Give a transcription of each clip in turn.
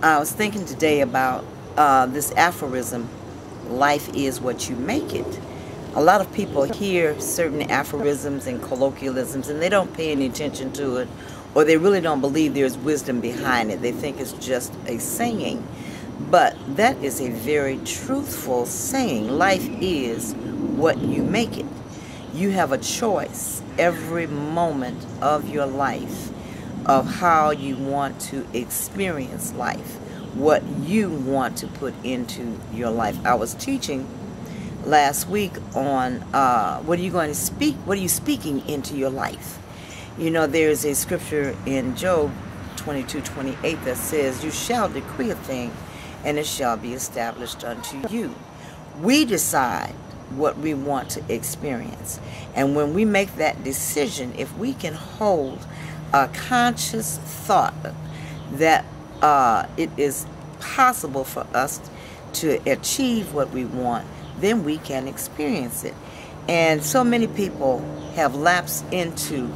I was thinking today about this aphorism, life is what you make it. A lot of people hear certain aphorisms and colloquialisms and they don't pay any attention to it, or they really don't believe there's wisdom behind it. They think it's just a saying. But that is a very truthful saying. Life is what you make it. You have a choice every moment of your life of how you want to experience life, what you want to put into your life. I was teaching last week on what are you going to speak, what are you speaking into your life? You know, there's a scripture in Job 22:28 that says, you shall decree a thing and it shall be established unto you. We decide what we want to experience. And when we make that decision, if we can hold a conscious thought that it is possible for us to achieve what we want, then we can experience it. And so many people have lapsed into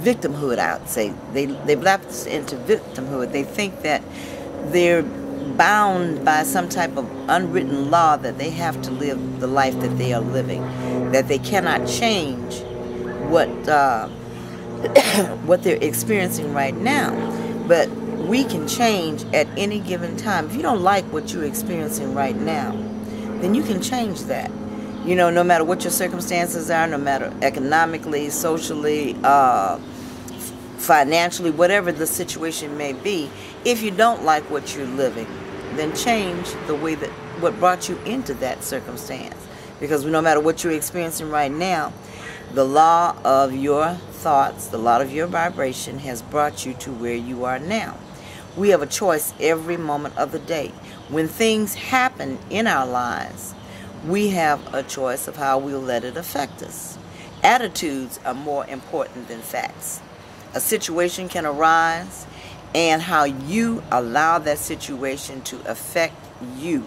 victimhood, I would say. They've lapsed into victimhood. They think that they're bound by some type of unwritten law that they have to live the life that they are living, that they cannot change what what they're experiencing right now. But we can change at any given time. If you don't like what you're experiencing right now, then you can change that. You know, no matter what your circumstances are, no matter economically, socially, financially, whatever the situation may be, if you don't like what you're living, then change the way that what brought you into that circumstance. Because no matter what you're experiencing right now, the law of your thoughts, the law of your vibration has brought you to where you are now. We have a choice every moment of the day. When things happen in our lives, we have a choice of how we'll let it affect us. Attitudes are more important than facts. A situation can arise, and how you allow that situation to affect you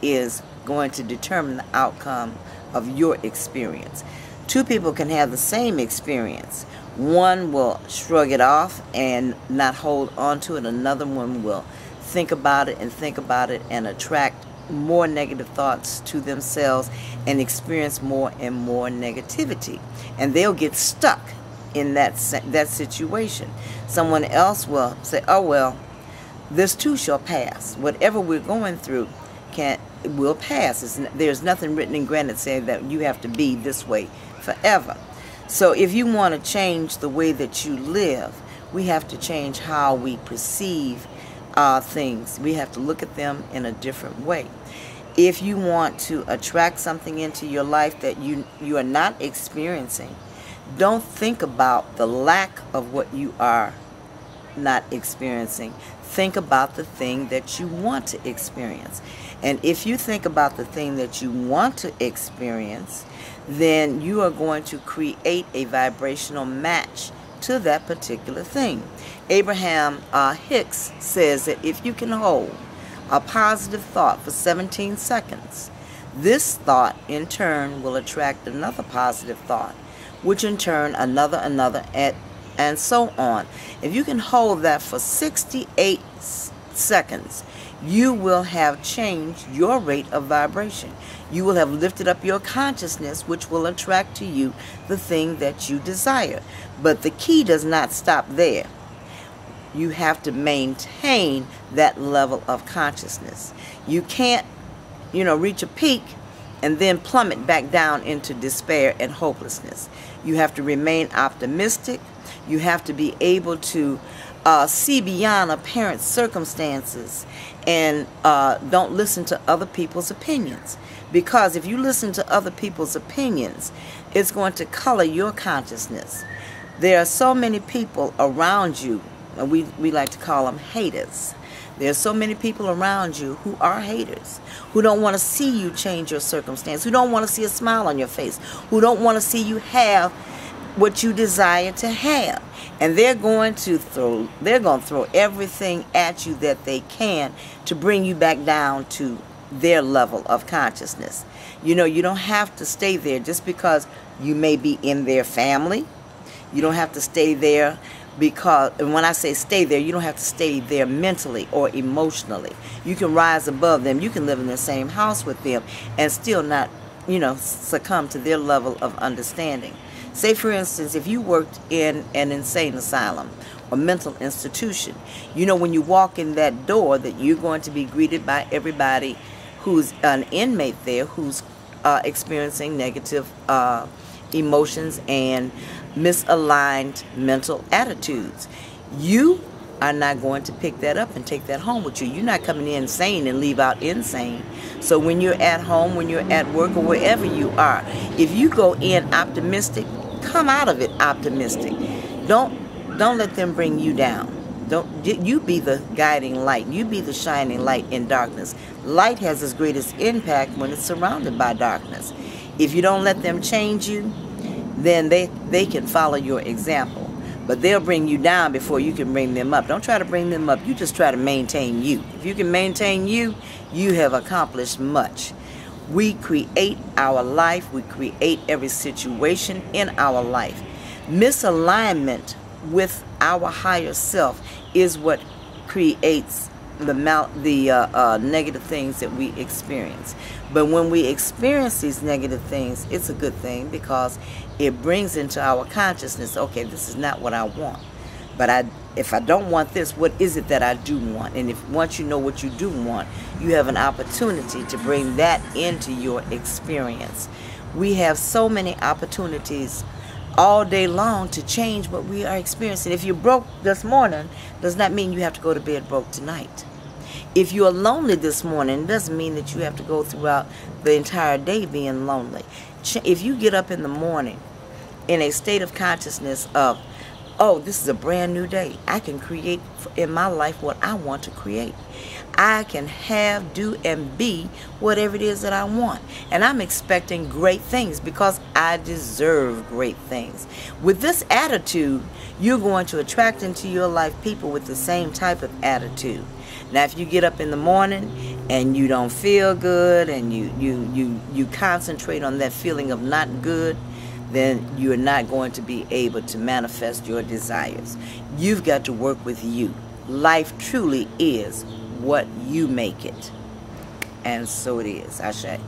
is going to determine the outcome of your experience. Two people can have the same experience. One will shrug it off and not hold on to it. Another one will think about it and attract more negative thoughts to themselves and experience more and more negativity. And they'll get stuck in that situation. Someone else will say, oh well, this too shall pass. Whatever we're going through will pass. There's nothing written in granite saying that you have to be this way forever. So if you want to change the way that you live, we have to change how we perceive things. We have to look at them in a different way. If you want to attract something into your life that you are not experiencing, don't think about the lack of what you are not experiencing. Think about the thing that you want to experience. And if you think about the thing that you want to experience, then you are going to create a vibrational match to that particular thing. Abraham Hicks says that if you can hold a positive thought for 17 seconds, this thought in turn will attract another positive thought, which in turn another, and so on. If you can hold that for 68 seconds, you will have changed your rate of vibration. You will have lifted up your consciousness, which will attract to you the thing that you desire. But the key does not stop there. You have to maintain that level of consciousness. You can't, reach a peak and then plummet back down into despair and hopelessness. You have to remain optimistic. You have to be able to see beyond apparent circumstances and don't listen to other people's opinions. Because if you listen to other people's opinions, it's going to color your consciousness. There are so many people around you, and we like to call them haters. There are so many people around you who are haters, who don't want to see you change your circumstance, who don't want to see a smile on your face, who don't want to see you have what you desire to have. And they're going to throw everything at you that they can to bring you back down to their level of consciousness. You don't have to stay there just because you may be in their family. You don't have to stay there Because, and when I say stay there, you don't have to stay there mentally or emotionally. You can rise above them. You can live in the same house with them and still not, succumb to their level of understanding. Say, for instance, if you worked in an insane asylum or mental institution, when you walk in that door that you're going to be greeted by everybody who's an inmate there, who's experiencing negative emotions and misaligned mental attitudes. You are not going to pick that up and take that home with you. You're not coming in sane and leave out insane. So when you're at home, when you're at work, or wherever you are, if you go in optimistic, come out of it optimistic. Don't let them bring you down. You be the guiding light. You be the shining light in darkness. Light has its greatest impact when it's surrounded by darkness. If you don't let them change you, then they can follow your example. But they'll bring you down before you can bring them up. Don't try to bring them up. You just try to maintain you. If you can maintain you, you have accomplished much. We create our life. We create every situation in our life. Misalignment with our higher self is what creates the negative things that we experience. But when we experience these negative things, it's a good thing, because it brings into our consciousness, okay, this is not what I want. But if I don't want this, what is it that I do want? And once you know what you do want, you have an opportunity to bring that into your experience. We have so many opportunities all day long to change what we are experiencing. If you're broke this morning, does not mean you have to go to bed broke tonight. If you are lonely this morning, it doesn't mean that you have to go throughout the entire day being lonely. If you get up in the morning in a state of consciousness of, oh, this is a brand new day. I can create in my life what I want to create. I can have, do, and be whatever it is that I want. And I'm expecting great things because I deserve great things. With this attitude, you're going to attract into your life people with the same type of attitude. Now, if you get up in the morning and you don't feel good and you concentrate on that feeling of not good, then you're not going to be able to manifest your desires. You've got to work with you. Life truly is what you make it. And so it is. Ashe.